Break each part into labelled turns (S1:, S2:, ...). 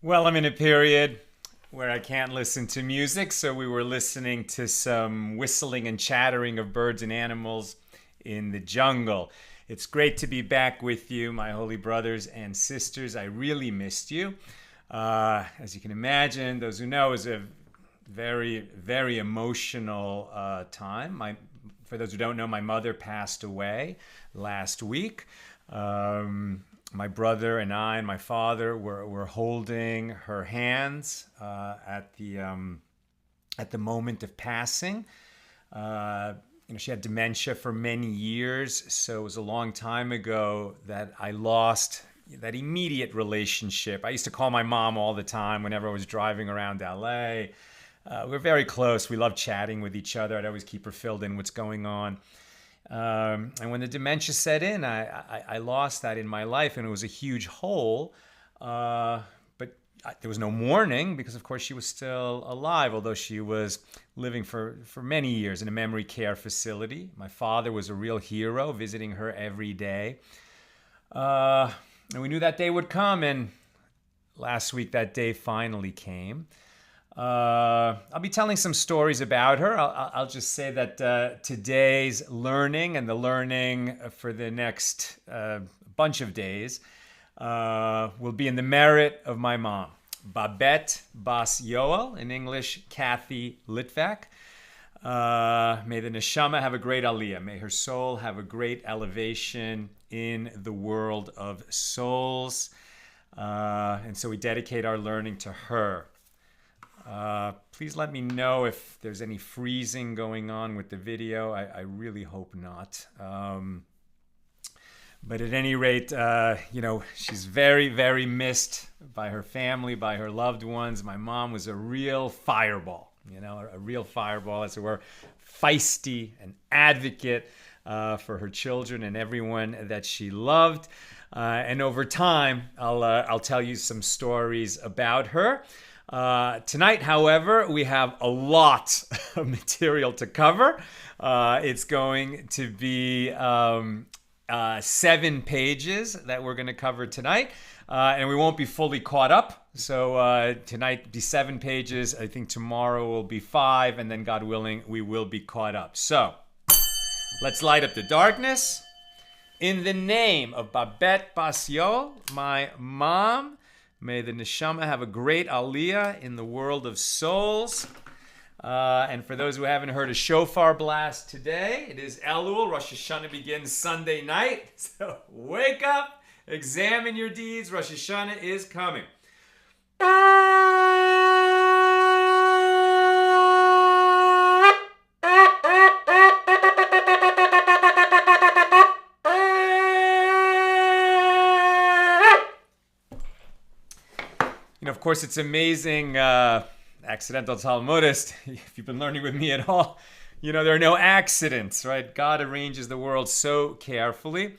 S1: Well, I'm in a period where I can't listen to music, so we were listening to some whistling and chattering of birds and animals in the jungle. It's great to be back with you, my holy brothers and sisters. I really missed you. As you can imagine, those who know, it was a very, very emotional time. For those who don't know, my mother passed away last week. My brother and I and my father were holding her hands at the moment of passing. She had dementia for many years, so it was a long time ago that I lost that immediate relationship. I used to call my mom all the time whenever I was driving around LA. We're very close. We love chatting with each other. I'd always keep her filled in what's going on. And when the dementia set in, I lost that in my life, and it was a huge hole. There was no mourning because, of course, she was still alive, although she was living for many years in a memory care facility. My father was a real hero, visiting her every day. And we knew that day would come, and last week that day finally came. I'll be telling some stories about her. I'll just say that today's learning and the learning for the next bunch of days will be in the merit of my mom, Babette Bas Yoel, in English, Kathy Litvak. May the neshama have a great aliyah. May her soul have a great elevation in the world of souls. And so we dedicate our learning to her. Please let me know if there's any freezing going on with the video. I really hope not. But at any rate, she's very, very missed by her family, by her loved ones. My mom was a real fireball, a real fireball, as it were, feisty, an advocate for her children and everyone that she loved. And over time, I'll tell you some stories about her. Tonight, however, we have a lot of material to cover. It's going to be 7 pages that we're going to cover tonight, and we won't be fully caught up. So tonight be 7 pages. I think tomorrow will be 5, and then God willing, we will be caught up. So let's light up the darkness. In the name of Babette Bas Yoel, my mom, may the neshama have a great aliyah in the world of souls. And for those who haven't heard a shofar blast today, it is Elul. Rosh Hashanah begins Sunday night. So wake up, examine your deeds. Rosh Hashanah is coming. Of course, it's amazing, accidental Talmudist, if you've been learning with me at all, there are no accidents, right? God arranges the world so carefully.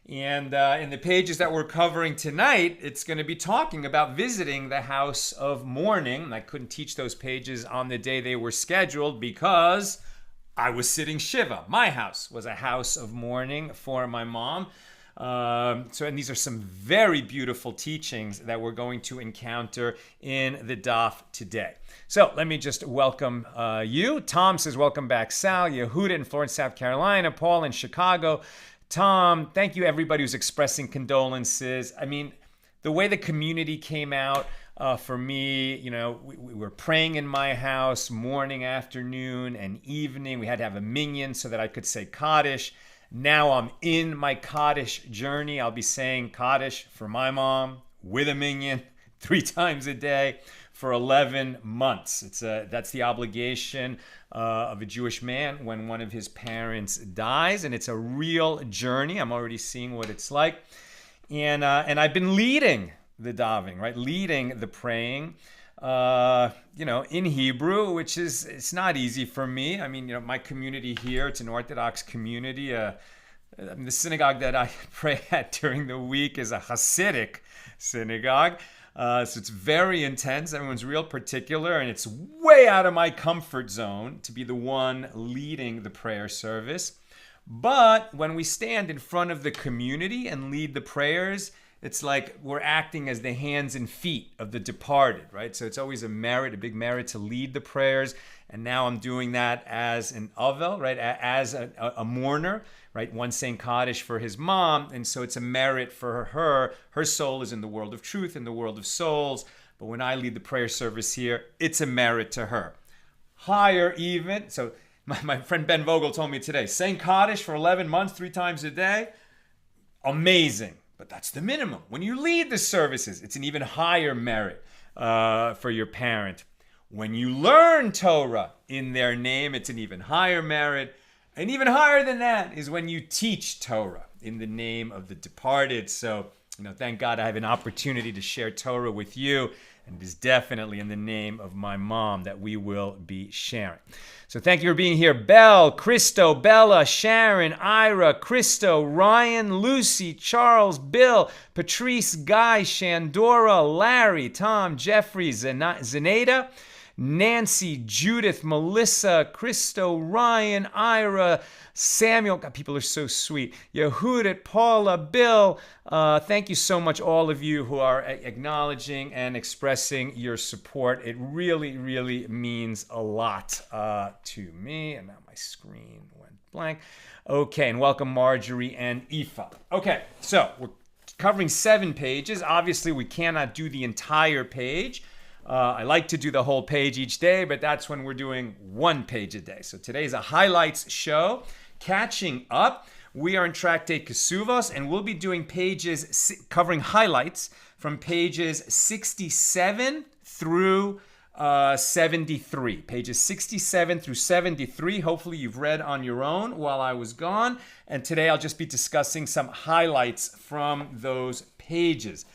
S1: And in the pages that we're covering tonight, it's going to be talking about visiting the house of mourning. I couldn't teach those pages on the day they were scheduled because I was sitting Shiva. My house was a house of mourning for my mom. And these are some very beautiful teachings that we're going to encounter in the daf today. So let me just welcome you. Tom says, welcome back, Sal. Yehuda in Florence, South Carolina. Paul in Chicago. Tom, thank you everybody who's expressing condolences. I mean, the way the community came out for me, we were praying in my house morning, afternoon, and evening. We had to have a minyan so that I could say Kaddish. Now I'm in my Kaddish journey. I'll be saying Kaddish for my mom with a minyan 3 times a day for 11 months. That's the obligation of a Jewish man when one of his parents dies, and it's a real journey. I'm already seeing what it's like. And I've been leading the davening, right? Leading the praying. In Hebrew, which is, it's not easy for me. I mean, my community here, it's an Orthodox community. The synagogue that I pray at during the week is a Hasidic synagogue. So it's very intense. Everyone's real particular, and it's way out of my comfort zone to be the one leading the prayer service. But when we stand in front of the community and lead the prayers, it's like we're acting as the hands and feet of the departed, right? So it's always a merit, a big merit to lead the prayers. And now I'm doing that as an avel, right? As a mourner, right? One saying Kaddish for his mom. And so it's a merit for her. Her soul is in the world of truth, in the world of souls. But when I lead the prayer service here, it's a merit to her. Higher even. So my friend Ben Vogel told me today, saying Kaddish for 11 months, 3 times a day, amazing. But that's the minimum. When you lead the services, it's an even higher merit for your parent. When you learn Torah in their name, it's an even higher merit. And even higher than that is when you teach Torah in the name of the departed. So, thank God I have an opportunity to share Torah with you. And it is definitely in the name of my mom that we will be sharing. So thank you for being here. Belle, Christo, Bella, Sharon, Ira, Christo, Ryan, Lucy, Charles, Bill, Patrice, Guy, Shandora, Larry, Tom, Jeffrey, Zenaida, Nancy, Judith, Melissa, Christo, Ryan, Ira, Samuel. God, people are so sweet. Yehudit, Paula, Bill. Thank you so much, all of you who are acknowledging and expressing your support. It really, really means a lot to me. And now my screen went blank. Okay, and welcome Marjorie and Aoife. Okay, so we're covering 7 pages. Obviously, we cannot do the entire page. I like to do the whole page each day, but that's when we're doing 1 page a day. So today is a highlights show. Catching up, we are in tractate Kesubos, and we'll be doing pages covering highlights from pages 67 through 73. Pages 67 through 73. Hopefully you've read on your own while I was gone. And today I'll just be discussing some highlights from those pages.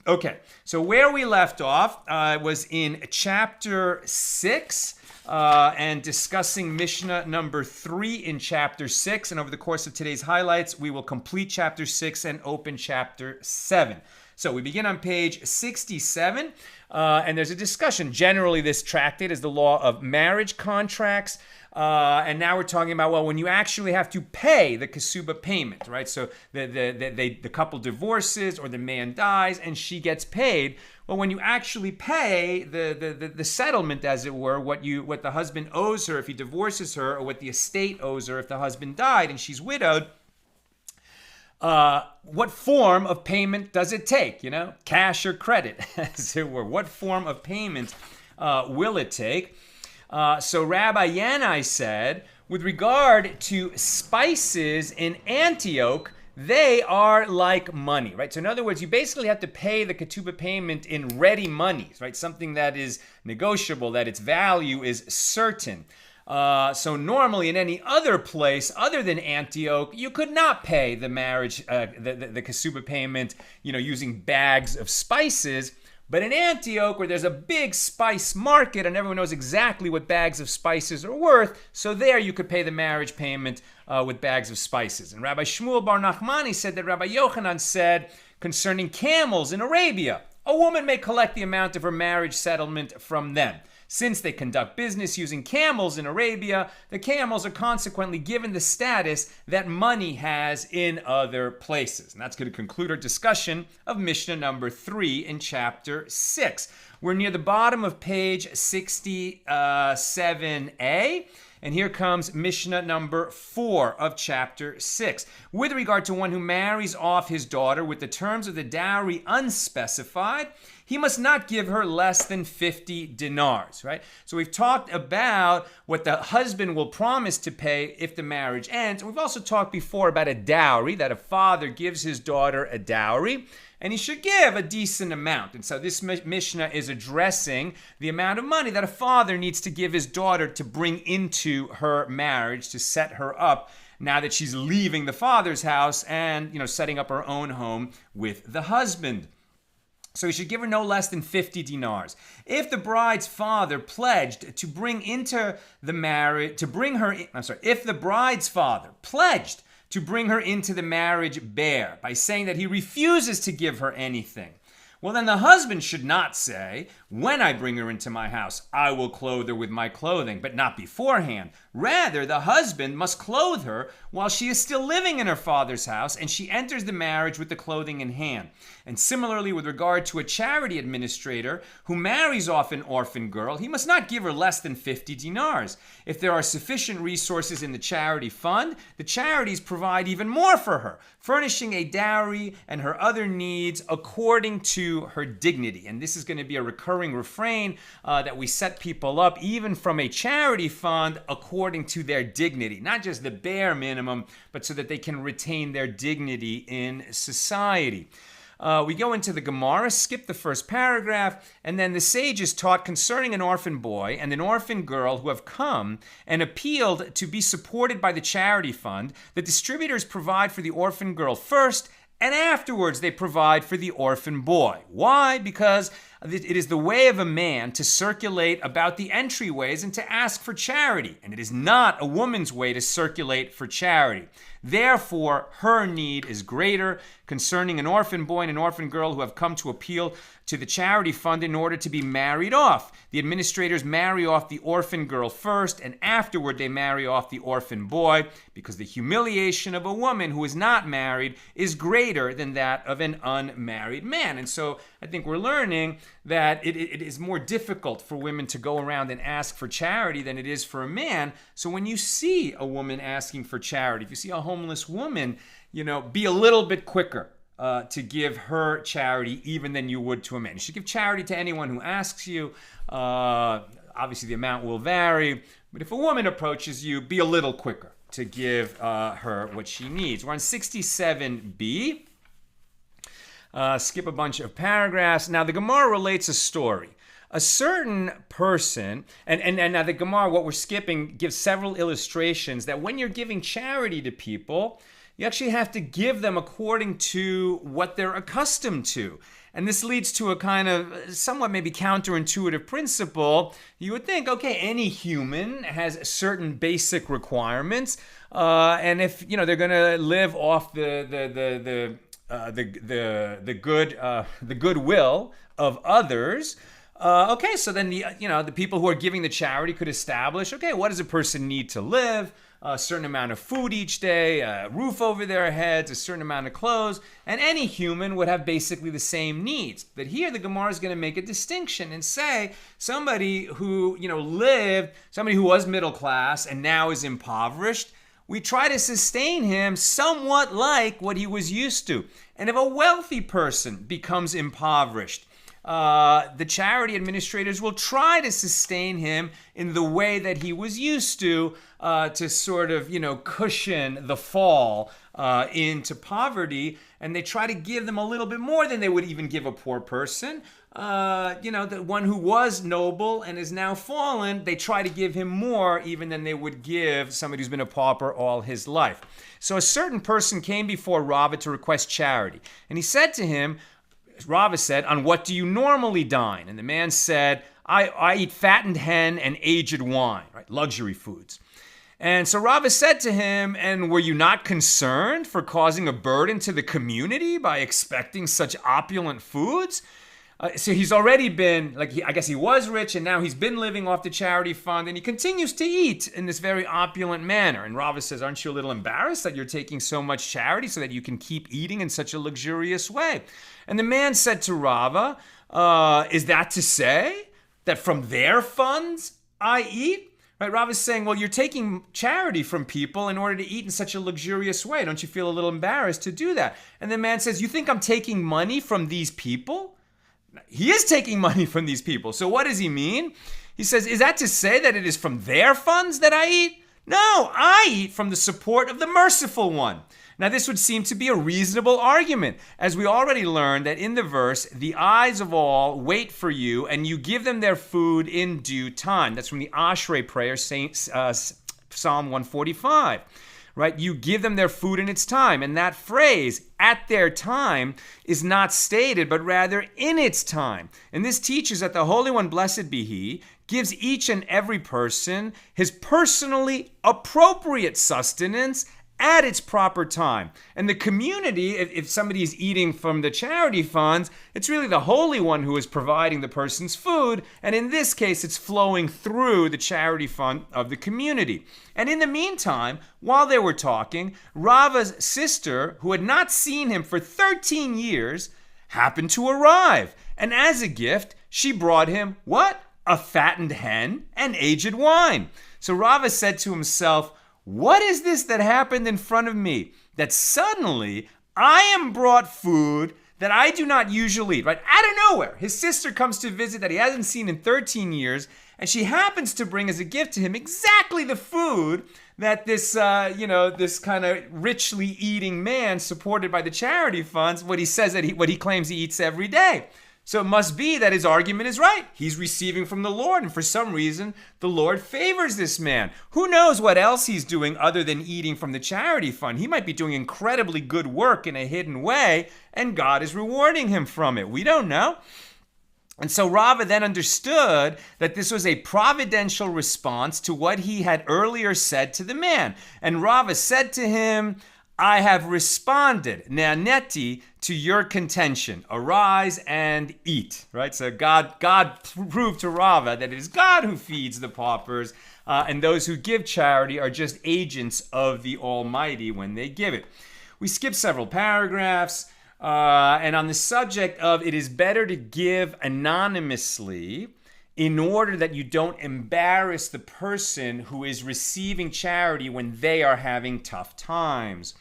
S1: Okay, so where we left off was in chapter 6 and discussing Mishna number 3 in chapter 6. And over the course of today's highlights, we will complete chapter 6 and open chapter 7. So we begin on page 67, and there's a discussion. Generally, this tractate is the law of marriage contracts. And now we're talking about, well, when you actually have to pay the kesuba payment, right? So the couple divorces or the man dies and she gets paid. Well, when you actually pay the settlement, as it were, what the husband owes her if he divorces her, or what the estate owes her if the husband died and she's widowed, what form of payment does it take? Cash or credit, as it were. What form of payment will it take? So Rabbi Yanai said, with regard to spices in Antioch, they are like money, right? So in other words, you basically have to pay the ketubah payment in ready monies, right? Something that is negotiable, that its value is certain. So normally in any other place other than Antioch, you could not pay the marriage, the ketubah payment, using bags of spices. But in Antioch, where there's a big spice market and everyone knows exactly what bags of spices are worth, so there you could pay the marriage payment with bags of spices. And Rabbi Shmuel Bar Nachmani said that Rabbi Yochanan said concerning camels in Arabia, a woman may collect the amount of her marriage settlement from them. Since they conduct business using camels in Arabia, the camels are consequently given the status that money has in other places. And that's going to conclude our discussion of Mishnah number 3 in chapter 6. We're near the bottom of page 67a. And here comes Mishnah number 4 of chapter 6. With regard to one who marries off his daughter with the terms of the dowry unspecified, he must not give her less than 50 dinars, right? So we've talked about what the husband will promise to pay if the marriage ends. We've also talked before about a dowry, that a father gives his daughter a dowry, and he should give a decent amount. And so this Mishnah is addressing the amount of money that a father needs to give his daughter to bring into her marriage, to set her up now that she's leaving the father's house and, setting up her own home with the husband. So he should give her no less than 50 dinars. If the bride's father pledged to bring into the marriage, if the bride's father pledged to bring her into the marriage bare by saying that he refuses to give her anything, Well, then the husband should not say, when I bring her into my house, I will clothe her with my clothing, but not beforehand. Rather, the husband must clothe her while she is still living in her father's house and she enters the marriage with the clothing in hand. And similarly, with regard to a charity administrator who marries off an orphan girl, he must not give her less than 50 dinars. If there are sufficient resources in the charity fund, the charities provide even more for her, furnishing a dowry and her other needs according to her dignity. And this is going to be a recurring refrain that we set people up, even from a charity fund, according to their dignity. Not just the bare minimum, but so that they can retain their dignity in society. We go into the Gemara, skip the first paragraph, and then the sages taught concerning an orphan boy and an orphan girl who have come and appealed to be supported by the charity fund. The distributors provide for the orphan girl first, and afterwards they provide for the orphan boy. Why? Because it is the way of a man to circulate about the entryways and to ask for charity, and it is not a woman's way to circulate for charity. Therefore, her need is greater concerning an orphan boy and an orphan girl who have come to appeal to the charity fund in order to be married off. The administrators marry off the orphan girl first, and afterward they marry off the orphan boy, because the humiliation of a woman who is not married is greater than that of an unmarried man. And so I think we're learning that it is more difficult for women to go around and ask for charity than it is for a man. So when you see a woman asking for charity, if you see a homeless woman, be a little bit quicker to give her charity even than you would to a man. You should give charity to anyone who asks you. Obviously, the amount will vary. But if a woman approaches you, be a little quicker to give her what she needs. We're on 67b. Skip a bunch of paragraphs. Now, the Gemara relates a story. A certain person, and now the Gemara, what we're skipping, gives several illustrations that when you're giving charity to people, you actually have to give them according to what they're accustomed to. And this leads to a kind of somewhat maybe counterintuitive principle. You would think, okay, any human has certain basic requirements, and if they're going to live off the goodwill of others. Okay, so then the people who are giving the charity could establish, okay, what does a person need to live? A certain amount of food each day, a roof over their heads, a certain amount of clothes, and any human would have basically the same needs. But here the Gemara is going to make a distinction and say somebody who somebody who was middle class and now is impoverished, we try to sustain him somewhat like what he was used to. And if a wealthy person becomes impoverished, the charity administrators will try to sustain him in the way that he was used to sort of, cushion the fall into poverty. And they try to give them a little bit more than they would even give a poor person. The one who was noble and is now fallen, they try to give him more even than they would give somebody who's been a pauper all his life. So a certain person came before Rava to request charity. And he said to him, Rava said, on what do you normally dine? And the man said, I eat fattened hen and aged wine, right? Luxury foods. And so Rava said to him, and were you not concerned for causing a burden to the community by expecting such opulent foods? So he's already been, I guess he was rich, and now he's been living off the charity fund, and he continues to eat in this very opulent manner. And Rava says, aren't you a little embarrassed that you're taking so much charity so that you can keep eating in such a luxurious way? And the man said to Rava, is that to say that from their funds I eat? Right, Rava's saying, well, you're taking charity from people in order to eat in such a luxurious way. Don't you feel a little embarrassed to do that? And the man says, you think I'm taking money from these people? He is taking money from these people. So what does he mean? He says, is that to say that it is from their funds that I eat? No, I eat from the support of the merciful one. Now, this would seem to be a reasonable argument, as we already learned that in the verse, the eyes of all wait for you, and you give them their food in due time. That's from the Ashrei prayer, Psalm 145. Right? You give them their food in its time. And that phrase, at their time, is not stated, but rather in its time. And this teaches that the Holy One, blessed be He, gives each and every person his personally appropriate sustenance at its proper time. And the community, if somebody is eating from the charity funds, it's really the Holy One who is providing the person's food. And in this case, it's flowing through the charity fund of the community. And in the meantime, while they were talking, Rava's sister, who had not seen him for 13 years, happened to arrive. And as a gift, she brought him what? A fattened hen and aged wine. So Rava said to himself, what is this that happened in front of me? That suddenly I am brought food that I do not usually eat, right? Out of nowhere, his sister comes to visit that he hasn't seen in 13 years, and she happens to bring as a gift to him exactly the food that this, this kind of richly eating man supported by the charity funds, what he claims he eats every day. So it must be that his argument is right. He's receiving from the Lord, and for some reason, the Lord favors this man. Who knows what else he's doing other than eating from the charity fund? He might be doing incredibly good work in a hidden way, and God is rewarding him from it. We don't know. And so Rava then understood that this was a providential response to what he had earlier said to the man. And Rava said to him, I have responded, Neaneti, to your contention. Arise and eat, right? So God proved to Rava that it is God who feeds the paupers, and those who give charity are just agents of the Almighty when they give it. We skip several paragraphs, and on the subject of it is better to give anonymously in order that you don't embarrass the person who is receiving charity when they are having tough times.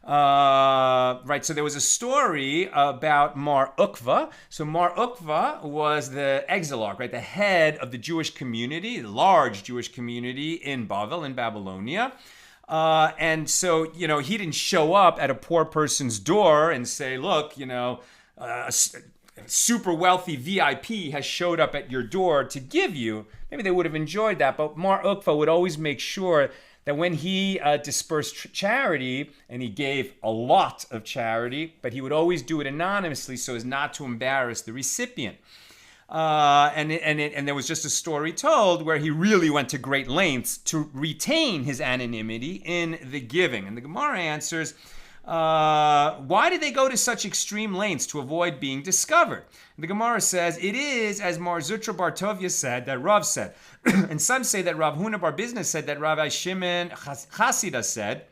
S1: Right, so there was a story about Mar Ukva. So Mar Ukva was the exilarch, right, the head of the Jewish community, the large Jewish community in Bavel, in Babylonia. And so, he didn't show up at a poor person's door and say, look, a super wealthy VIP has showed up at your door to give you. Maybe they would have enjoyed that, but Mar Ukva would always make sure that when he dispersed charity, and he gave a lot of charity, but he would always do it anonymously so as not to embarrass the recipient. And there was just a story told where he really went to great lengths to retain his anonymity in the giving. And the Gemara answers, why did they go to such extreme lengths to avoid being discovered? The Gemara says, it is as Mar Zutra Bar Tovia said, that Rav said. And some say that Rav Huna Bar Bizna said, that Rabbi Shimon Chasida said.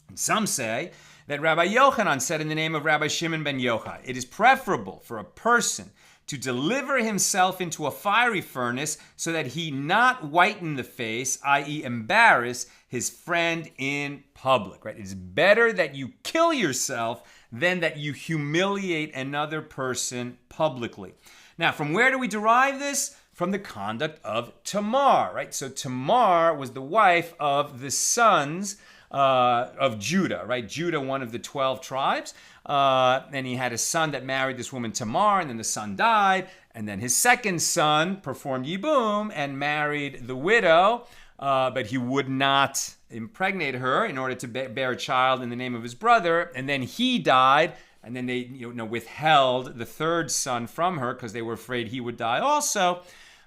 S1: And some say that Rabbi Yochanan said in the name of Rabbi Shimon ben Yochai. It is preferable for a person to deliver himself into a fiery furnace so that he not whiten the face, i.e. embarrass his friend in public, right? It's better that you kill yourself than that you humiliate another person publicly. Now, from where do we derive this? From the conduct of Tamar, right? So Tamar was the wife of the sons of Judah, right? Judah, one of the 12 tribes. And he had a son that married this woman Tamar, and then the son died. And then his second son performed Yibum and married the widow, but he would not impregnate her in order to bear a child in the name of his brother. And then he died, and then they withheld the third son from her because they were afraid he would die also.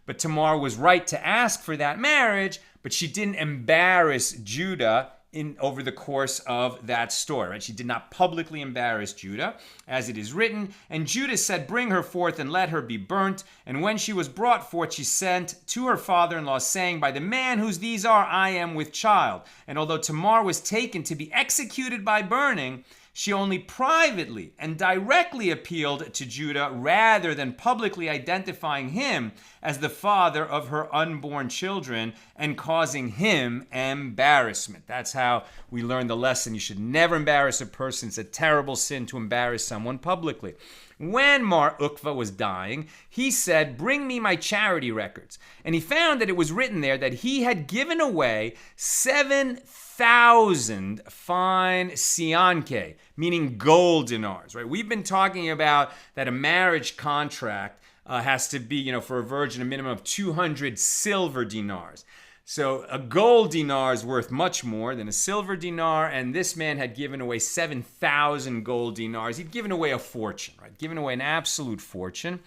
S1: But Tamar was right to ask for that marriage, but she didn't embarrass Judah over the course of that story, right? She did not publicly embarrass Judah, as it is written. And Judah said, bring her forth and let her be burnt. And when she was brought forth, she sent to her father-in-law, saying, by the man whose these are, I am with child. And although Tamar was taken to be executed by burning, she only privately and directly appealed to Judah rather than publicly identifying him as the father of her unborn children and causing him embarrassment. That's how we learn the lesson. You should never embarrass a person. It's a terrible sin to embarrass someone publicly. When Mar Ukva was dying, he said, bring me my charity records. And he found that it was written there that he had given away 7,000 fine sianke, meaning gold dinars, right? We've been talking about that a marriage contract has to be, for a virgin, a minimum of 200 silver dinars. So a gold dinar is worth much more than a silver dinar, and this man had given away 7,000 gold dinars. He'd given away a fortune, right? Given away an absolute fortune.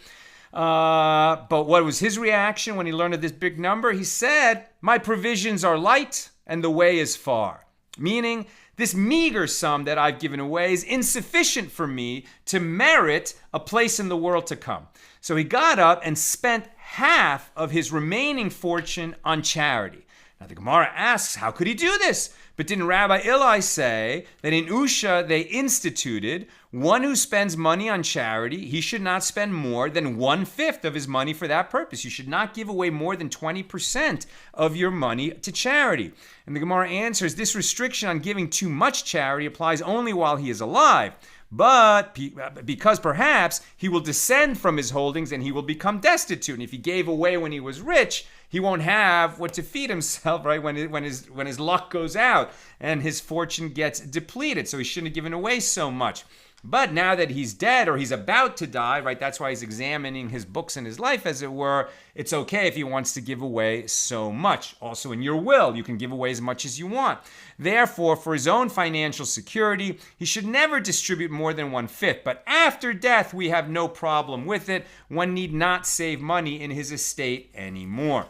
S1: But what was his reaction when he learned of this big number? He said, my provisions are light and the way is far. Meaning This meager sum that I've given away is insufficient for me to merit a place in the world to come. So he got up and spent half of his remaining fortune on charity. Now the Gemara asks, how could he do this? But didn't Rabbi Eli say that in Usha they instituted one who spends money on charity, he should not spend more than 1/5 of his money for that purpose. You should not give away more than 20% of your money to charity. And the Gemara answers, this restriction on giving too much charity applies only while he is alive. But because perhaps he will descend from his holdings and he will become destitute. And if he gave away when he was rich, he won't have what to feed himself, right? When his luck goes out and his fortune gets depleted. So he shouldn't have given away so much. But now that he's dead or he's about to die, right? That's why he's examining his books and his life, as it were. It's okay if he wants to give away so much. Also in your will, you can give away as much as you want. Therefore, for his own financial security, he should never distribute more than 1/5. But after death, we have no problem with it. One need not save money in his estate anymore.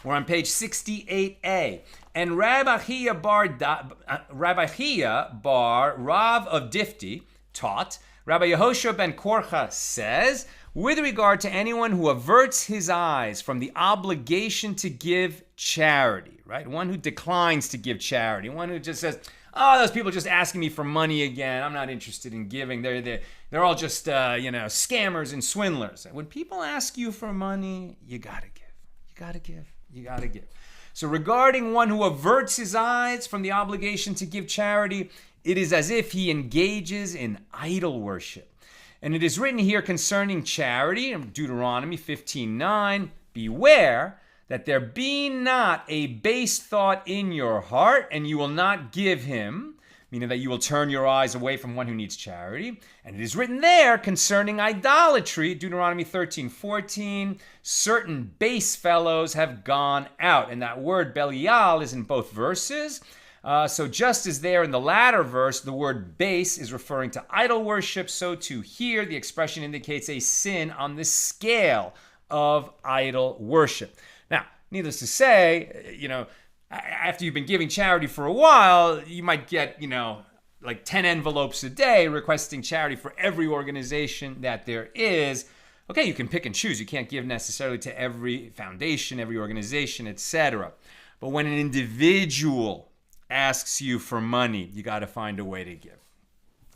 S1: We're on page 68a. And Rabbi Chia bar Rav of Difti taught, Rabbi Yehoshua ben Korcha says, with regard to anyone who averts his eyes from the obligation to give charity, right? One who declines to give charity, one who just says, oh, those people are just asking me for money again. I'm not interested in giving. They're all just scammers and swindlers. When people ask you for money, you gotta give. You gotta give. You gotta give. So regarding one who averts his eyes from the obligation to give charity, it is as if he engages in idol worship. And it is written here concerning charity, in Deuteronomy 15:9, beware that there be not a base thought in your heart, and you will not give him, meaning that you will turn your eyes away from one who needs charity. And it is written there concerning idolatry, Deuteronomy 13:14, certain base fellows have gone out. And that word Belial is in both verses. So just as there in the latter verse, the word base is referring to idol worship, so too here the expression indicates a sin on the scale of idol worship. Now, needless to say, after you've been giving charity for a while, you might get, like 10 envelopes a day requesting charity for every organization that there is. Okay, you can pick and choose. You can't give necessarily to every foundation, every organization, etc. But when an individual asks you for money, you got to find a way to give.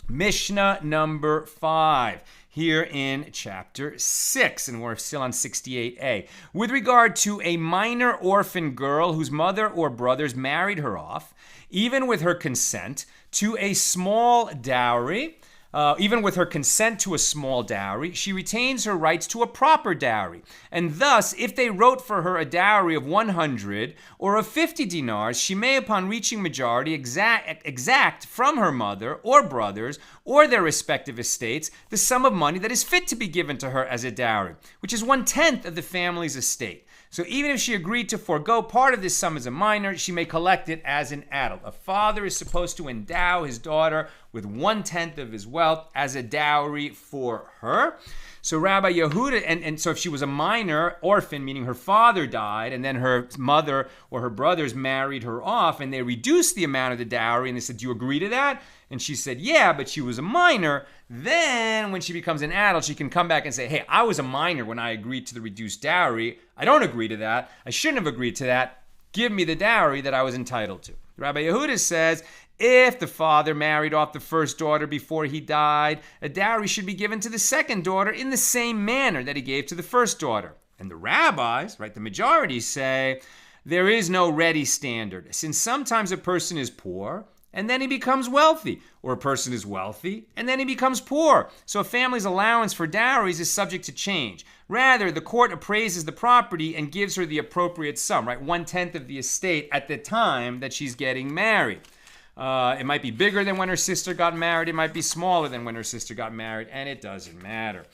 S1: Mishnah number 5, here in chapter 6, and we're still on 68a. With regard to a minor orphan girl whose mother or brothers married her off, even with her consent, to a small dowry, she retains her rights to a proper dowry. And thus, if they wrote for her a dowry of 100 or of 50 dinars, she may, upon reaching majority, exact from her mother or brothers or their respective estates the sum of money that is fit to be given to her as a dowry, which is 1/10 of the family's estate. So even if she agreed to forego part of this sum as a minor, she may collect it as an adult. A father is supposed to endow his daughter with 1/10 of his wealth as a dowry for her. So Rabbi Yehuda, and so if she was a minor orphan, meaning her father died, and then her mother or her brothers married her off, and they reduced the amount of the dowry, and they said, do you agree to that? And she said, yeah, but she was a minor. Then when she becomes an adult, she can come back and say, hey, I was a minor when I agreed to the reduced dowry. I don't agree to that. I shouldn't have agreed to that. Give me the dowry that I was entitled to. Rabbi Yehuda says, if the father married off the first daughter before he died, a dowry should be given to the second daughter in the same manner that he gave to the first daughter. And the rabbis, right, the majority say, there is no ready standard, since sometimes a person is poor and then he becomes wealthy, or a person is wealthy and then he becomes poor. So a family's allowance for dowries is subject to change. Rather, the court appraises the property and gives her the appropriate sum, right? 1/10 of the estate at the time that she's getting married. It might be bigger than when her sister got married. It might be smaller than when her sister got married, and it doesn't matter.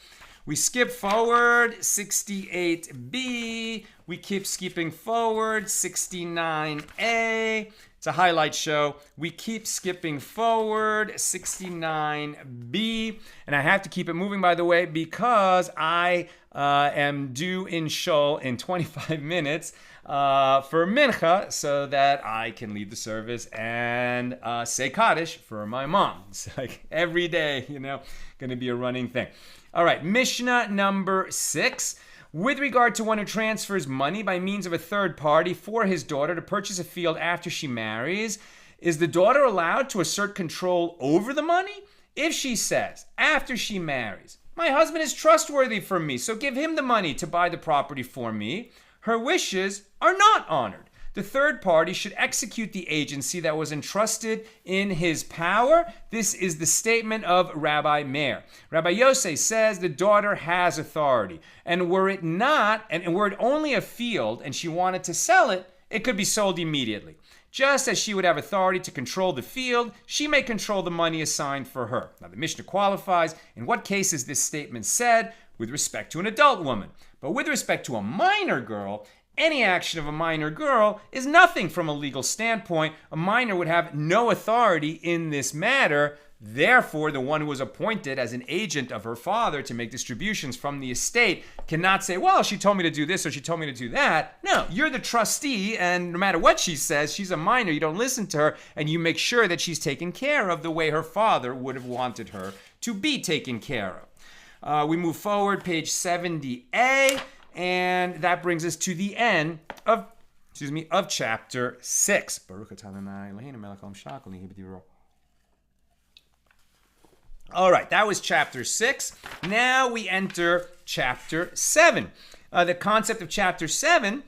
S1: We skip forward, 68b. We keep skipping forward, 69a. It's a highlight show. We keep skipping forward, 69b. And I have to keep it moving, by the way, because I am due in shul in 25 minutes. for mincha so that I can lead the service and say Kaddish for my mom. It's like every day, going to be a running thing. All right, Mishna number 6. With regard to one who transfers money by means of a third party for his daughter to purchase a field after she marries, is the daughter allowed to assert control over the money? If she says, after she marries, my husband is trustworthy for me, so give him the money to buy the property for me, her wishes are not honored. The third party should execute the agency that was entrusted in his power. This is the statement of Rabbi Meir. Rabbi Yosef says the daughter has authority. And were it not, and were it only a field and she wanted to sell it, it could be sold immediately. Just as she would have authority to control the field, she may control the money assigned for her. Now the Mishna qualifies. In what case is this statement said? With respect to an adult woman. But with respect to a minor girl, any action of a minor girl is nothing from a legal standpoint. A minor would have no authority in this matter. Therefore, the one who was appointed as an agent of her father to make distributions from the estate cannot say, well, she told me to do this or she told me to do that. No, you're the trustee, and no matter what she says, she's a minor. You don't listen to her, and you make sure that she's taken care of the way her father would have wanted her to be taken care of. We move forward, page 70a. And that brings us to the end of chapter 6. All right, that was chapter 6. Now we enter chapter 7. The concept of chapter 7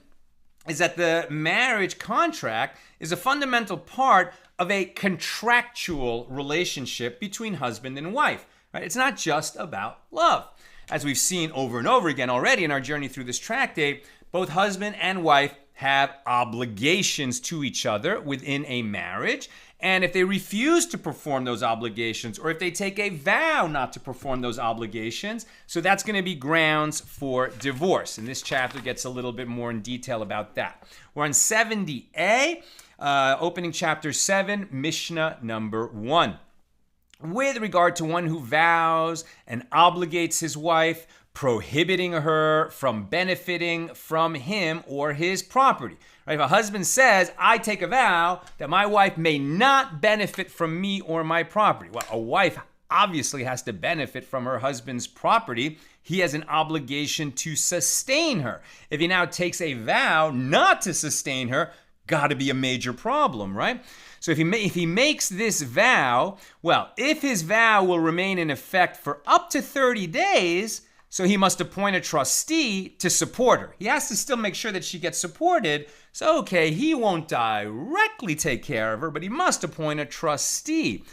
S1: is that the marriage contract is a fundamental part of a contractual relationship between husband and wife. Right? It's not just about love. As we've seen over and over again already in our journey through this tractate, both husband and wife have obligations to each other within a marriage. And if they refuse to perform those obligations, or if they take a vow not to perform those obligations, so that's going to be grounds for divorce. And this chapter gets a little bit more in detail about that. We're on 70a, opening chapter 7, Mishnah number 1. With regard to one who vows and obligates his wife, prohibiting her from benefiting from him or his property. Right? If a husband says, I take a vow that my wife may not benefit from me or my property. Well, a wife obviously has to benefit from her husband's property. He has an obligation to sustain her. If he now takes a vow not to sustain her, got to be a major problem, right? So if he makes this vow, well, if his vow will remain in effect for up to 30 days, so he must appoint a trustee to support her. He has to still make sure that she gets supported. So, okay, he won't directly take care of her, but he must appoint a trustee.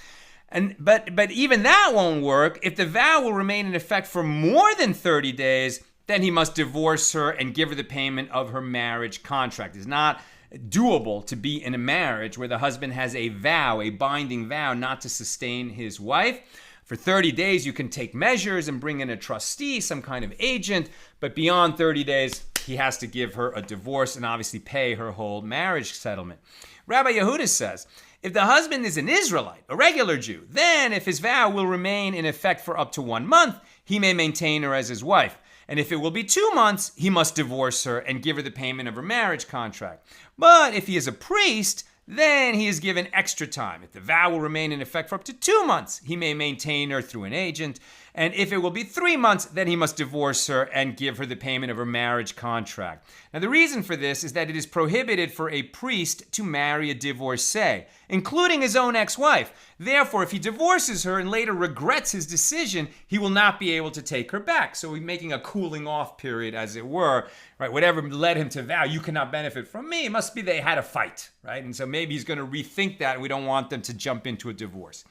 S1: But even that won't work. If the vow will remain in effect for more than 30 days, then he must divorce her and give her the payment of her marriage contract. It's not doable to be in a marriage where the husband has a vow, a binding vow not to sustain his wife. For 30 days, you can take measures and bring in a trustee, some kind of agent, but beyond 30 days, he has to give her a divorce and obviously pay her whole marriage settlement. Rabbi Yehuda says, if the husband is an Israelite, a regular Jew, then if his vow will remain in effect for up to 1 month, he may maintain her as his wife. And if it will be 2 months, he must divorce her and give her the payment of her marriage contract. But if he is a priest, then he is given extra time. If the vow will remain in effect for up to 2 months, he may maintain her through an agent. And if it will be 3 months, then he must divorce her and give her the payment of her marriage contract. Now, the reason for this is that it is prohibited for a priest to marry a divorcee, including his own ex-wife. Therefore, if he divorces her and later regrets his decision, he will not be able to take her back. So he's making a cooling off period, as it were. Right? Whatever led him to vow, you cannot benefit from me. It must be they had a fight, right? And so maybe he's going to rethink that. We don't want them to jump into a divorce.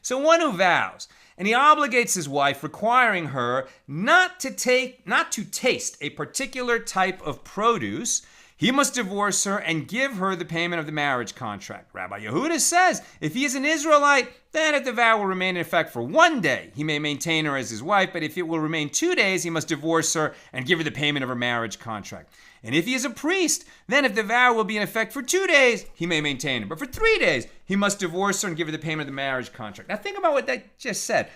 S1: So one who vows, and he obligates his wife, requiring her not to taste a particular type of produce, he must divorce her and give her the payment of the marriage contract. Rabbi Yehuda says, if he is an Israelite, then if the vow will remain in effect for 1 day, he may maintain her as his wife, but if it will remain 2 days, he must divorce her and give her the payment of her marriage contract. And if he is a priest, then if the vow will be in effect for 2 days, he may maintain her. But for 3 days, he must divorce her and give her the payment of the marriage contract. Now think about what that just said.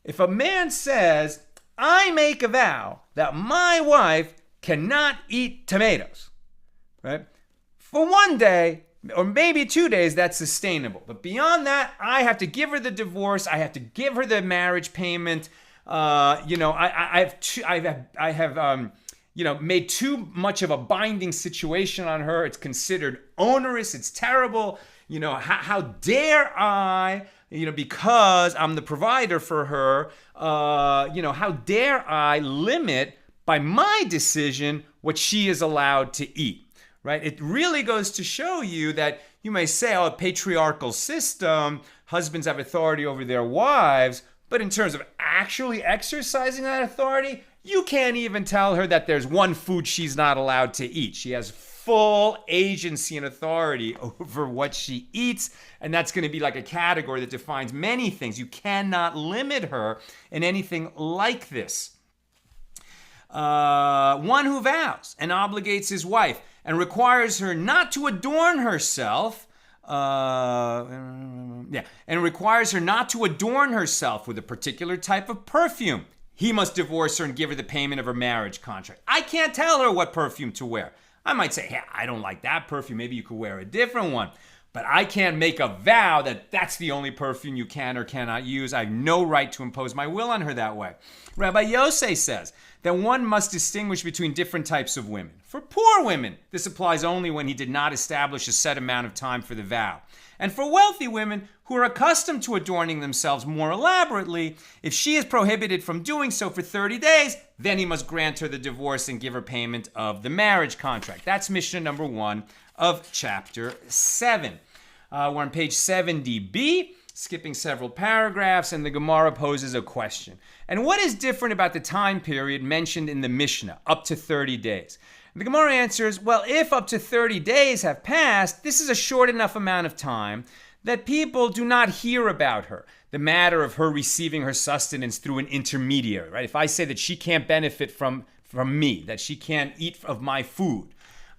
S1: If a man says, I make a vow that my wife cannot eat tomatoes, right? For 1 day, or maybe 2 days, that's sustainable. But beyond that, I have to give her the divorce. I have to give her the marriage payment. I have made too much of a binding situation on her. It's considered onerous. It's terrible. How dare I, because I'm the provider for her, how dare I limit by my decision what she is allowed to eat, right? It really goes to show you that you may say, a patriarchal system, husbands have authority over their wives, but in terms of actually exercising that authority, you can't even tell her that there's one food she's not allowed to eat. She has full agency and authority over what she eats, and that's going to be like a category that defines many things. You cannot limit her in anything like this. One who vows and obligates his wife and requires her not to adorn herself, and requires her not to adorn herself with a particular type of perfume. He must divorce her and give her the payment of her marriage contract. I can't tell her what perfume to wear. I might say, hey, I don't like that perfume. Maybe you could wear a different one. But I can't make a vow that that's the only perfume you can or cannot use. I have no right to impose my will on her that way. Rabbi Yosei says that one must distinguish between different types of women. For poor women, this applies only when he did not establish a set amount of time for the vow. And for wealthy women who are accustomed to adorning themselves more elaborately, if she is prohibited from doing so for 30 days, then he must grant her the divorce and give her payment of the marriage contract. That's Mishnah number 1 of chapter 7. We're on page 70b, skipping several paragraphs, and the Gemara poses a question. And what is different about the time period mentioned in the Mishnah, up to 30 days? The Gemara answers, well, if up to 30 days have passed, this is a short enough amount of time that people do not hear about her. The matter of her receiving her sustenance through an intermediary, right? If I say that she can't benefit from me, that she can't eat of my food,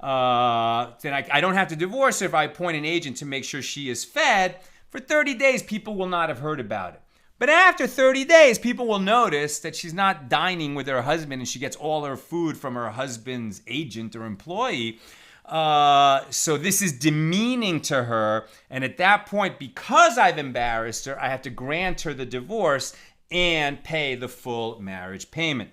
S1: then I don't have to divorce her if I appoint an agent to make sure she is fed. For 30 days, people will not have heard about it. But after 30 days, people will notice that she's not dining with her husband and she gets all her food from her husband's agent or employee. So this is demeaning to her. And at that point, because I've embarrassed her, I have to grant her the divorce and pay the full marriage payment.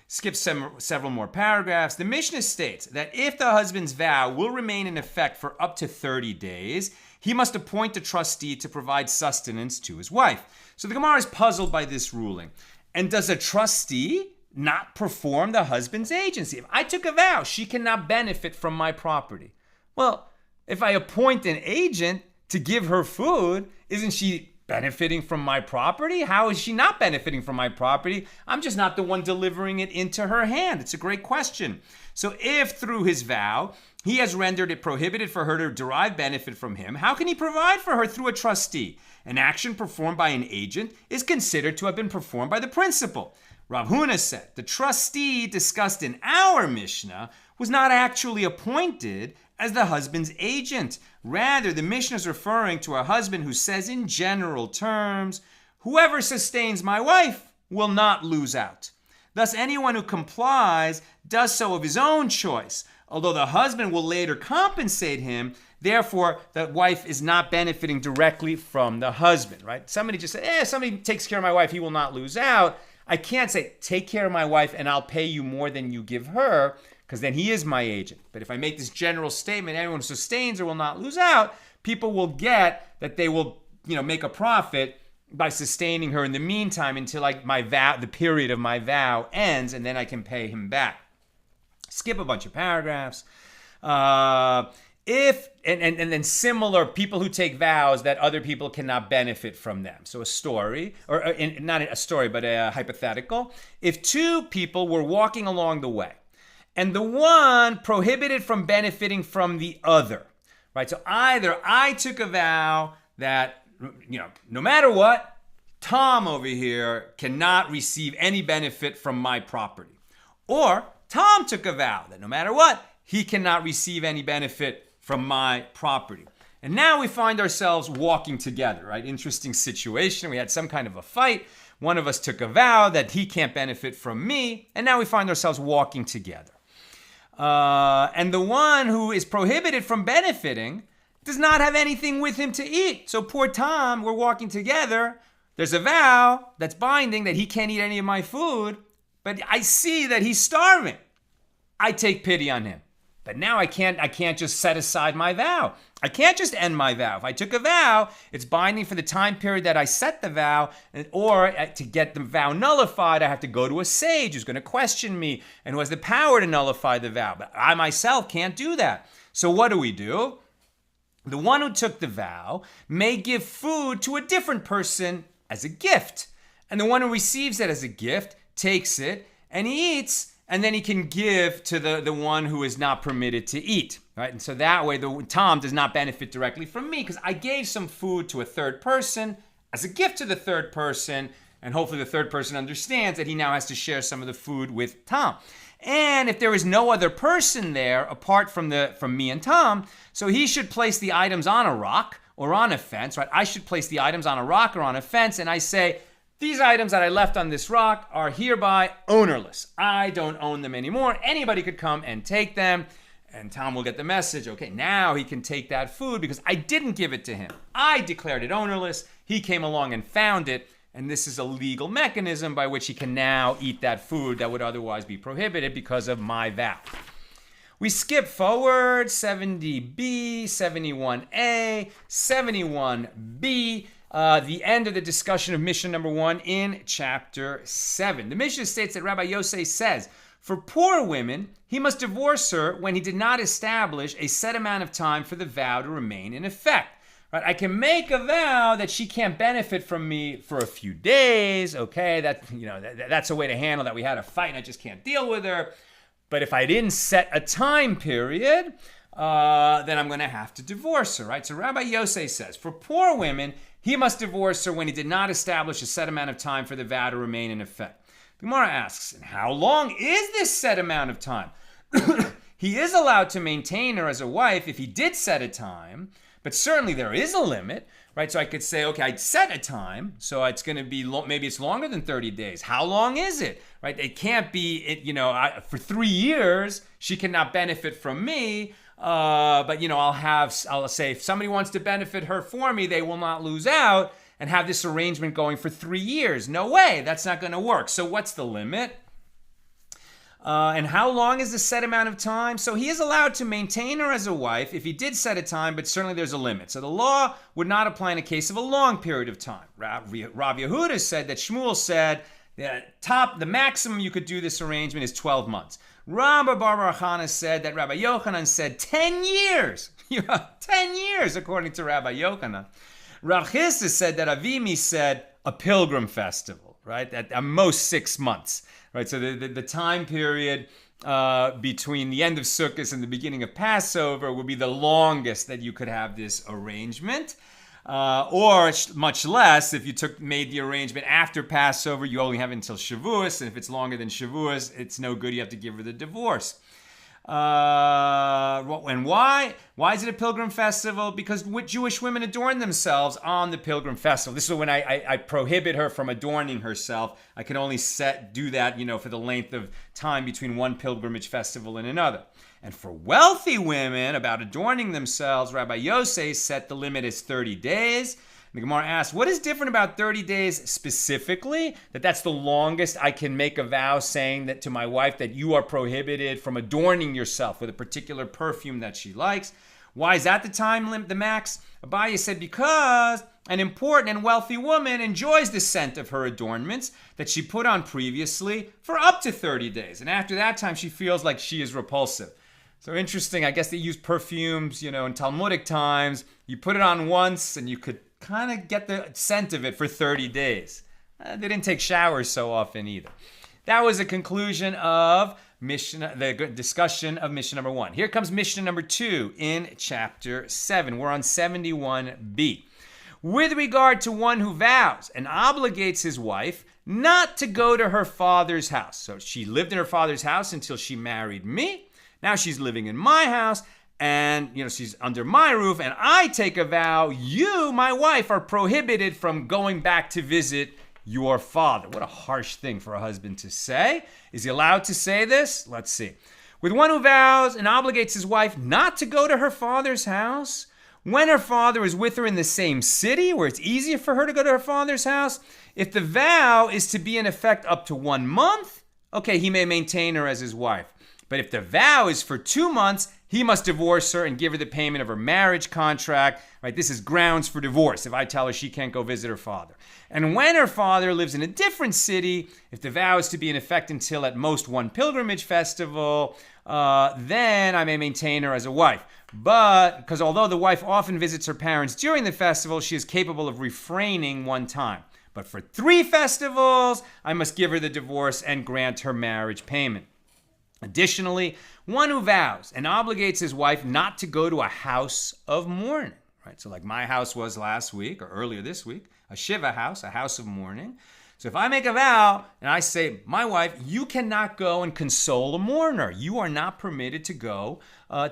S1: Skip several more paragraphs. The Mishnah states that if the husband's vow will remain in effect for up to 30 days, he must appoint a trustee to provide sustenance to his wife. So the Gemara is puzzled by this ruling. And does a trustee not perform the husband's agency? If I took a vow, she cannot benefit from my property. Well, if I appoint an agent to give her food, isn't she benefiting from my property? How is she not benefiting from my property? I'm just not the one delivering it into her hand. It's a great question. So if through his vow, he has rendered it prohibited for her to derive benefit from him, how can he provide for her through a trustee? An action performed by an agent is considered to have been performed by the principal. Rav Huna said, the trustee discussed in our Mishnah was not actually appointed as the husband's agent. Rather, the Mishnah is referring to a husband who says in general terms, whoever sustains my wife will not lose out. Thus, anyone who complies does so of his own choice, although the husband will later compensate him. Therefore, the wife is not benefiting directly from the husband, right? Somebody just said, somebody takes care of my wife, he will not lose out. I can't say, take care of my wife and I'll pay you more than you give her, because then he is my agent. But if I make this general statement, everyone who sustains or will not lose out, people will get that they will, make a profit by sustaining her in the meantime until my vow, the period of my vow ends, and then I can pay him back. Skip a bunch of paragraphs. Then similar people who take vows that other people cannot benefit from them. So a story, not a story, but a hypothetical. If two people were walking along the way, and the one prohibited from benefiting from the other, right? So either I took a vow that, no matter what, Tom over here cannot receive any benefit from my property. Or Tom took a vow that no matter what, he cannot receive any benefit from my property. And now we find ourselves walking together, right? Interesting situation. We had some kind of a fight. One of us took a vow that he can't benefit from me. And now we find ourselves walking together. And the one who is prohibited from benefiting does not have anything with him to eat. So poor Tom, we're walking together. There's a vow that's binding that he can't eat any of my food, but I see that he's starving. I take pity on him. But now I can't just set aside my vow. I can't just end my vow. If I took a vow, it's binding for the time period that I set the vow, or to get the vow nullified, I have to go to a sage who's going to question me and who has the power to nullify the vow. But I myself can't do that. So what do? The one who took the vow may give food to a different person as a gift. And the one who receives it as a gift takes it and he eats, and then he can give to the one who is not permitted to eat, right? And so that way, Tom does not benefit directly from me because I gave some food to a third person as a gift to the third person, and hopefully the third person understands that he now has to share some of the food with Tom. And if there is no other person there apart from me and Tom, so he should place the items on a rock or on a fence, right? I should place the items on a rock or on a fence, and I say, these items that I left on this rock are hereby ownerless. I don't own them anymore. Anybody could come and take them, and Tom will get the message. Okay, now he can take that food because I didn't give it to him. I declared it ownerless. He came along and found it, and this is a legal mechanism by which he can now eat that food that would otherwise be prohibited because of my vow. We skip forward 70b, 71a, 71b. The end of the discussion of Mishnah number 1 in chapter 7. The Mishnah states that Rabbi Yosei says, for poor women, he must divorce her when he did not establish a set amount of time for the vow to remain in effect. Right? I can make a vow that she can't benefit from me for a few days. Okay, that's a way to handle that. We had a fight and I just can't deal with her. But if I didn't set a time period, then I'm going to have to divorce her, right? So Rabbi Yosei says, for poor women, he must divorce her when he did not establish a set amount of time for the vow to remain in effect. The Gemara asks, and how long is this set amount of time? He is allowed to maintain her as a wife if he did set a time, but certainly there is a limit, right? So I could say, okay, I'd set a time, so it's going to be, maybe it's longer than 30 days. How long is it, right? It can't be, for 3 years, she cannot benefit from me. But I'll say if somebody wants to benefit her for me, they will not lose out and have this arrangement going for 3 years. No way, that's not going to work. So what's the limit? And how long is the set amount of time? So he is allowed to maintain her as a wife if he did set a time, but certainly there's a limit. So the law would not apply in a case of a long period of time. Rav Yehuda said that Shmuel said the maximum you could do this arrangement is 12 months. Rabbi Bar Chana said that Rabbi Yochanan said 10 years. 10 years, according to Rabbi Yochanan. Rav Chisda said that Avimi said a pilgrim festival, right? At most 6 months, right? So the time period between the end of Sukkot and the beginning of Passover would be the longest that you could have this arrangement. Or much less, if you made the arrangement after Passover, you only have until Shavuos, and if it's longer than Shavuos, it's no good. You have to give her the divorce. And why? Why is it a pilgrim festival? Because Jewish women adorn themselves on the pilgrim festival. This is when I prohibit her from adorning herself. I can only do that, for the length of time between one pilgrimage festival and another. And for wealthy women, about adorning themselves, Rabbi Yosei set the limit as 30 days. And the Gemara asks, what is different about 30 days specifically? That's the longest I can make a vow saying that to my wife that you are prohibited from adorning yourself with a particular perfume that she likes. Why is that the time limit, the max? Abaye said, because an important and wealthy woman enjoys the scent of her adornments that she put on previously for up to 30 days. And after that time, she feels like she is repulsive. So interesting, I guess they use perfumes, in Talmudic times. You put it on once and you could kind of get the scent of it for 30 days. They didn't take showers so often either. That was a conclusion of Mishnah, the discussion of Mishnah number 1. Here comes Mishnah number 2 in chapter 7. We're on 71b. With regard to one who vows and obligates his wife not to go to her father's house. So she lived in her father's house until she married me. Now she's living in my house and, she's under my roof and I take a vow. You, my wife, are prohibited from going back to visit your father. What a harsh thing for a husband to say. Is he allowed to say this? Let's see. With one who vows and obligates his wife not to go to her father's house, when her father is with her in the same city, where it's easier for her to go to her father's house, if the vow is to be in effect up to 1 month, okay, he may maintain her as his wife. But if the vow is for 2 months, he must divorce her and give her the payment of her marriage contract. Right? This is grounds for divorce if I tell her she can't go visit her father. And when her father lives in a different city, if the vow is to be in effect until at most one pilgrimage festival, then I may maintain her as a wife. But, because although the wife often visits her parents during the festival, she is capable of refraining one time. But for 3 festivals, I must give her the divorce and grant her marriage payment. Additionally, one who vows and obligates his wife not to go to a house of mourning, right? So like my house was last week or earlier this week, a Shiva house, a house of mourning. So if I make a vow and I say, my wife, you cannot go and console a mourner. You are not permitted to go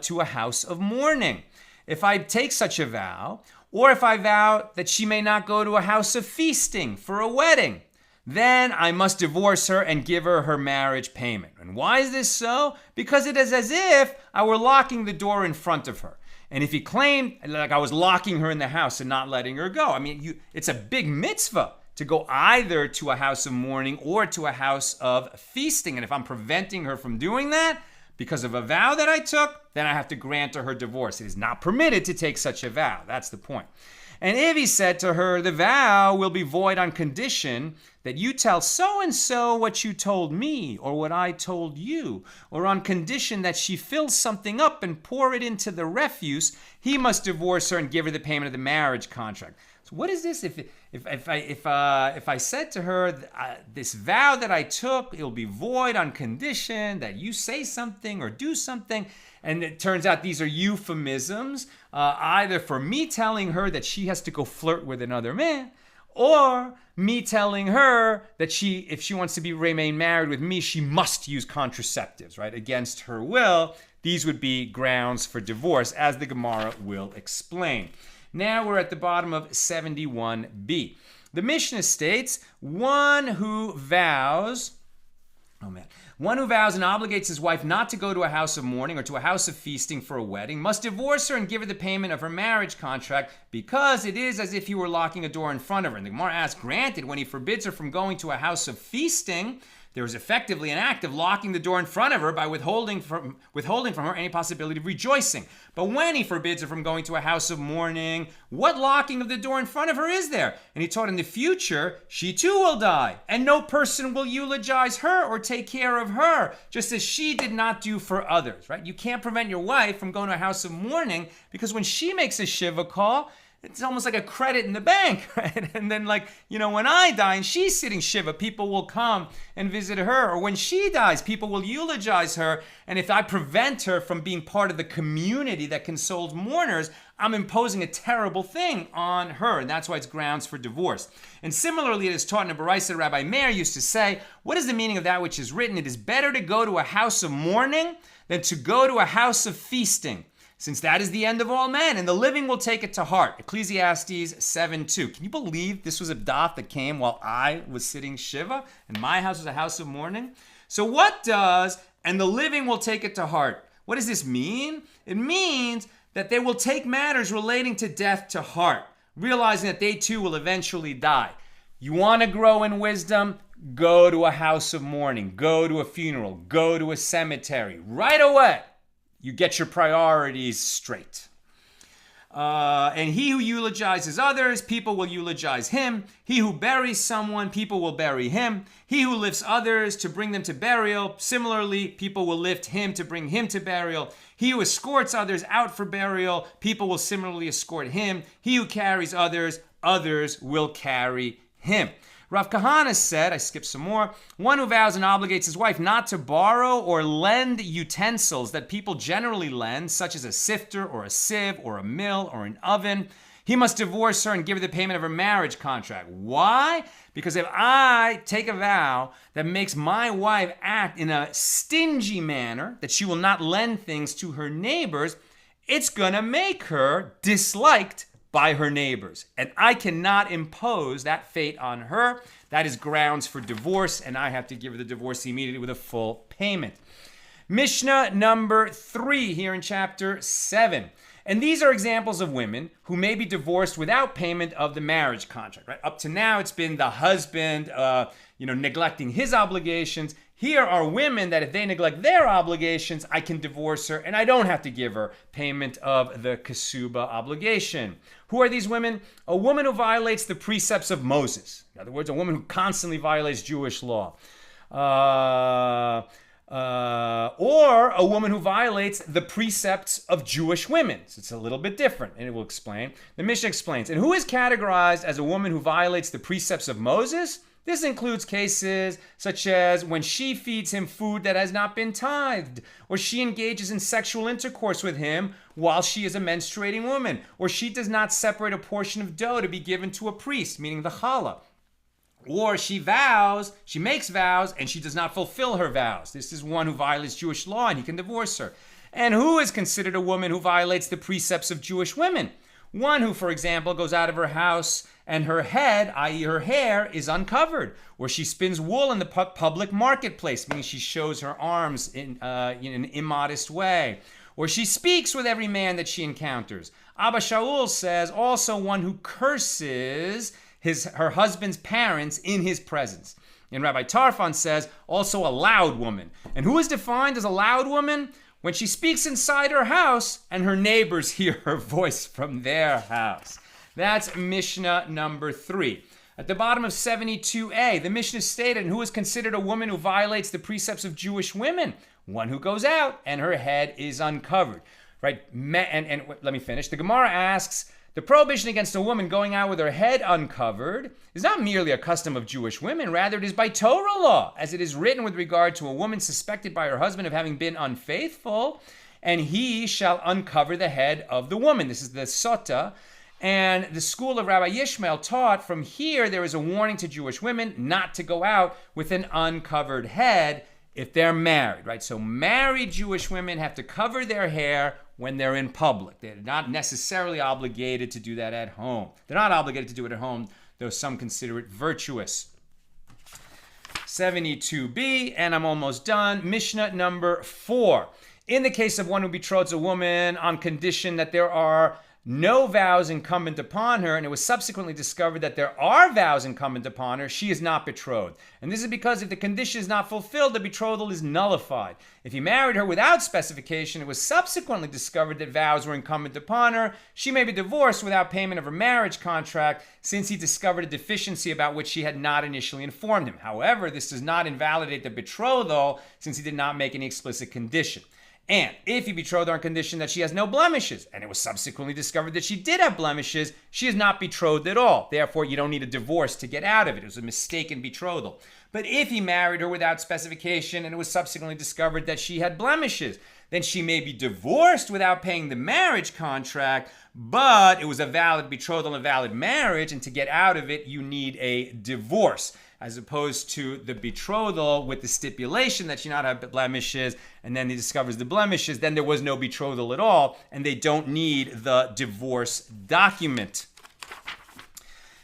S1: to a house of mourning. If I take such a vow, or if I vow that she may not go to a house of feasting for a wedding, then I must divorce her and give her her marriage payment. And why is this so? Because it is as if I were locking the door in front of her. And if he claimed like I was locking her in the house and not letting her go, I mean, it's a big mitzvah to go either to a house of mourning or to a house of feasting. And if I'm preventing her from doing that because of a vow that I took, then I have to grant her her divorce. It is not permitted to take such a vow. That's the point. And if he said to her, the vow will be void on condition that you tell so-and-so what you told me or what I told you, or on condition that she fills something up and pour it into the refuse, he must divorce her and give her the payment of the marriage contract. So what is this? If I said to her, this vow that I took, it'll be void on condition that you say something or do something, and it turns out these are euphemisms, either for me telling her that she has to go flirt with another man, or me telling her that if she wants to remain married with me, she must use contraceptives, right, against her will. These would be grounds for divorce, as the Gemara will explain. Now we're at the bottom of 71b. The Mishna states, one who vows and obligates his wife not to go to a house of mourning or to a house of feasting for a wedding must divorce her and give her the payment of her marriage contract, because it is as if he were locking a door in front of her. And the Gemara asks, granted, when he forbids her from going to a house of feasting, there is effectively an act of locking the door in front of her by withholding from her any possibility of rejoicing. But when he forbids her from going to a house of mourning, what locking of the door in front of her is there? And he taught in the future, she too will die, and no person will eulogize her or take care of her, just as she did not do for others, right? You can't prevent your wife from going to a house of mourning, because when she makes a Shiva call, it's almost like a credit in the bank, right? And then when I die and she's sitting Shiva, people will come and visit her. Or when she dies, people will eulogize her. And if I prevent her from being part of the community that consoles mourners, I'm imposing a terrible thing on her. And that's why it's grounds for divorce. And similarly, it is taught in a Baraisa. Rabbi Meir used to say, what is the meaning of that which is written? It is better to go to a house of mourning than to go to a house of feasting, since that is the end of all men, and the living will take it to heart. Ecclesiastes 7:2. Can you believe this was a daf that came while I was sitting Shiva, and my house was a house of mourning? So what does, and the living will take it to heart? What does this mean? It means that they will take matters relating to death to heart, realizing that they too will eventually die. You want to grow in wisdom? Go to a house of mourning. Go to a funeral. Go to a cemetery. Right away. You get your priorities straight. And he who eulogizes others, people will eulogize him. He who buries someone, people will bury him. He who lifts others to bring them to burial, similarly, people will lift him to bring him to burial. He who escorts others out for burial, people will similarly escort him. He who carries others, others will carry him. Rav Kahana said, I skipped some more, one who vows and obligates his wife not to borrow or lend utensils that people generally lend, such as a sifter or a sieve or a mill or an oven, he must divorce her and give her the payment of her marriage contract. Why? Because if I take a vow that makes my wife act in a stingy manner, that she will not lend things to her neighbors, it's going to make her disliked by her neighbors. And I cannot impose that fate on her. That is grounds for divorce, and I have to give her the divorce immediately with a full payment. Mishnah number 3 here in chapter 7. And these are examples of women who may be divorced without payment of the marriage contract. Right? Up to now, it's been the husband, neglecting his obligations. Here are women that if they neglect their obligations, I can divorce her and I don't have to give her payment of the Kesuba obligation. Who are these women? A woman who violates the precepts of Moses. In other words, a woman who constantly violates Jewish law. Or a woman who violates the precepts of Jewish women. So it's a little bit different, and it will explain. The Mishnah explains. And who is categorized as a woman who violates the precepts of Moses? This includes cases such as when she feeds him food that has not been tithed, or she engages in sexual intercourse with him while she is a menstruating woman, or she does not separate a portion of dough to be given to a priest, meaning the challah. Or she makes vows, and she does not fulfill her vows. This is one who violates Jewish law, and he can divorce her. And who is considered a woman who violates the precepts of Jewish women? One who, for example, goes out of her house and her head, i.e. her hair, is uncovered. Or she spins wool in the public marketplace, meaning she shows her arms in an immodest way. Or she speaks with every man that she encounters. Abba Shaul says also one who curses her husband's parents in his presence. And Rabbi Tarfon says also a loud woman. And who is defined as a loud woman? When she speaks inside her house and her neighbors hear her voice from their house. That's Mishnah number 3. At the bottom of 72a, the Mishnah stated, who is considered a woman who violates the precepts of Jewish women? One who goes out and her head is uncovered. Right? And let me finish. The Gemara asks, the prohibition against a woman going out with her head uncovered is not merely a custom of Jewish women, rather it is by Torah law, as it is written with regard to a woman suspected by her husband of having been unfaithful, and he shall uncover the head of the woman. This is the Sota. And the school of Rabbi Yishmael taught from here there is a warning to Jewish women not to go out with an uncovered head if they're married, right? So married Jewish women have to cover their hair when they're in public. They're not necessarily obligated to do that at home. They're not obligated to do it at home, though some consider it virtuous. 72b, and I'm almost done. Mishnah number 4. In the case of one who betroths a woman on condition that there are no vows incumbent upon her, and it was subsequently discovered that there are vows incumbent upon her, she is not betrothed. And this is because if the condition is not fulfilled, the betrothal is nullified. If he married her without specification, it was subsequently discovered that vows were incumbent upon her, she may be divorced without payment of her marriage contract, since he discovered a deficiency about which she had not initially informed him. However, this does not invalidate the betrothal, since he did not make any explicit condition. And if he betrothed her on condition that she has no blemishes, and it was subsequently discovered that she did have blemishes, she is not betrothed at all. Therefore, you don't need a divorce to get out of it. It was a mistaken betrothal. But if he married her without specification, and it was subsequently discovered that she had blemishes, then she may be divorced without paying the marriage contract, but it was a valid betrothal and a valid marriage, and to get out of it, you need a divorce, as opposed to the betrothal with the stipulation that she not have blemishes, and then he discovers the blemishes, then there was no betrothal at all, and they don't need the divorce document.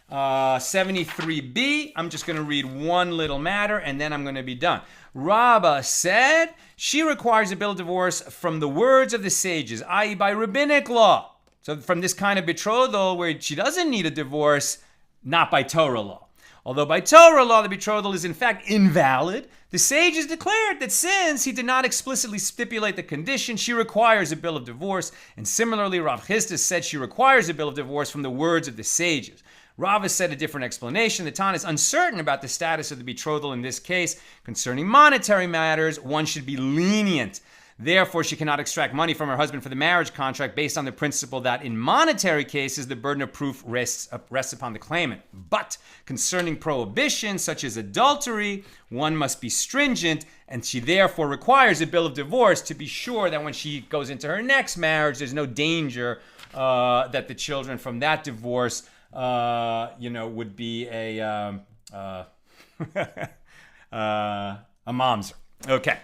S1: 73b, I'm just going to read one little matter, and then I'm going to be done. Rabbah said, she requires a bill of divorce from the words of the sages, i.e. by rabbinic law. So from this kind of betrothal where she doesn't need a divorce, not by Torah law. Although by Torah law, the betrothal is in fact invalid, the sages declared that since he did not explicitly stipulate the condition, she requires a bill of divorce. And similarly, Rav Chisda said she requires a bill of divorce from the words of the sages. Rava said a different explanation. The Tan is uncertain about the status of the betrothal in this case. Concerning monetary matters, one should be lenient. Therefore, she cannot extract money from her husband for the marriage contract based on the principle that in monetary cases, the burden of proof rests upon the claimant. But concerning prohibition, such as adultery, one must be stringent, and she therefore requires a bill of divorce to be sure that when she goes into her next marriage, there's no danger that the children from that divorce, would be a mamzer. Okay.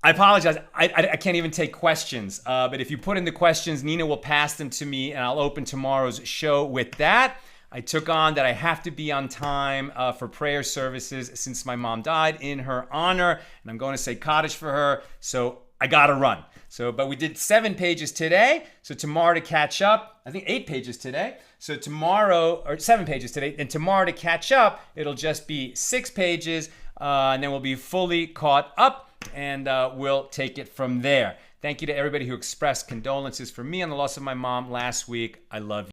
S1: I apologize. I can't even take questions. But if you put in the questions, Nina will pass them to me, and I'll open tomorrow's show with that. I took on that I have to be on time for prayer services since my mom died in her honor, and I'm going to say Kaddish for her, so I gotta run. But we did 7 pages today, so tomorrow to catch up, I think 8 pages today. So tomorrow, or 7 pages today, and tomorrow to catch up, it'll just be 6 pages, and then we'll be fully caught up, and we'll take it from there. Thank you to everybody who expressed condolences for me on the loss of my mom last week. I love you.